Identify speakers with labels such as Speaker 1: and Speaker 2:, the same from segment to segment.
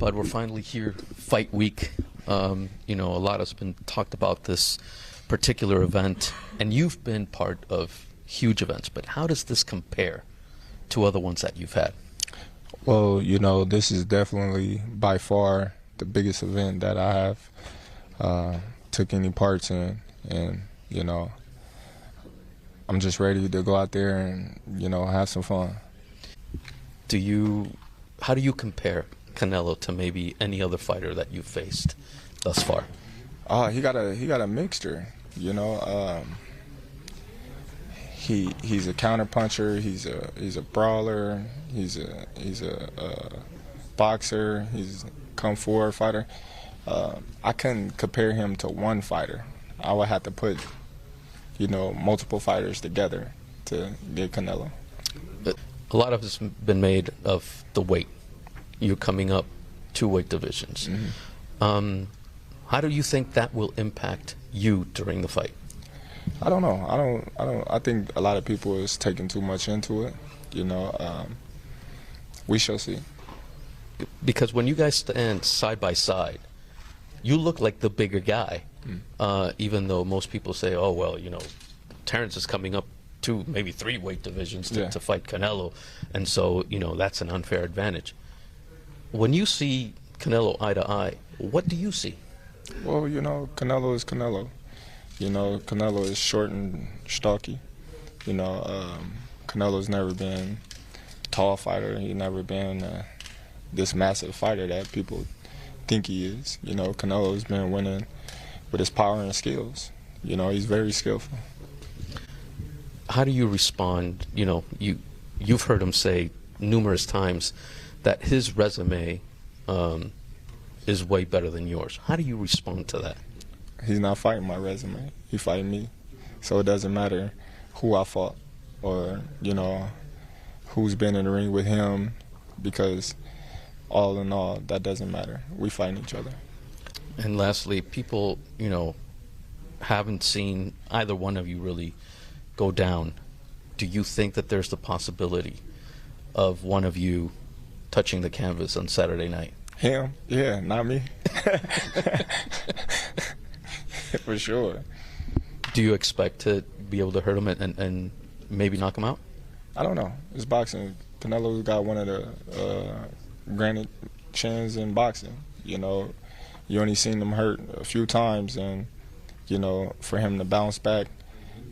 Speaker 1: But we're finally here, fight week. You know, a lot has been talked about this particular event, and you've been part of huge events, but how does this compare to other ones that you've had?
Speaker 2: Well, you know, this is definitely by far the biggest event that I have took any parts in, and, you know, I'm just ready to go out there and, you know, have some fun.
Speaker 1: How do you compare Canelo to maybe any other fighter that you've faced thus far?
Speaker 2: He got a mixture, you know. He's a counter puncher. He's a brawler. He's a boxer. He's a kung fu fighter. I couldn't compare him to one fighter. I would have to put, you know, multiple fighters together to get Canelo.
Speaker 1: A lot of it's been made of the weight. You're coming up 2 weight divisions. Mm-hmm. How do you think that will impact you during the fight?
Speaker 2: I don't know. I think a lot of people is taking too much into it. You know, we shall see.
Speaker 1: Because when you guys stand side by side, you look like the bigger guy. Even though most people say, oh, well, you know, Terence is coming up 2, maybe 3 weight divisions to fight Canelo, and so, you know, that's an unfair advantage. When you see Canelo eye to eye, what do you see?
Speaker 2: Well, you know, Canelo is Canelo. You know, Canelo is short and stocky. You know, Canelo's never been a tall fighter. He's never been this massive fighter that people think he is. You know, Canelo's been winning with his power and skills. You know, he's very skillful.
Speaker 1: How do you respond? You know, you've heard him say numerous times that his resume is way better than yours. How do you respond to that?
Speaker 2: He's not fighting my resume. He's fighting me. So it doesn't matter who I fought or, you know, who's been in the ring with him, because all in all, that doesn't matter. We fighting each other.
Speaker 1: And lastly, people, you know, haven't seen either one of you really go down. Do you think that there's the possibility of one of you touching the canvas on Saturday night?
Speaker 2: Him? Yeah, not me. For sure.
Speaker 1: Do you expect to be able to hurt him and maybe knock him out?
Speaker 2: I don't know. It's boxing. Canelo's got one of the granite chins in boxing. You know, you only seen him hurt a few times, and, you know, for him to bounce back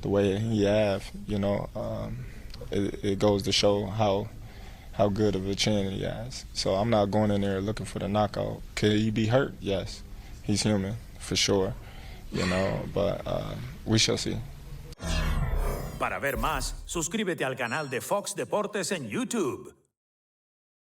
Speaker 2: the way he have, you know, it goes to show how good of a chin he has. So I'm not going in there looking for the knockout. Could he be hurt? Yes. He's human, for sure. You know, but we shall see.
Speaker 3: Para ver más, suscríbete al canal de Fox Deportes en YouTube.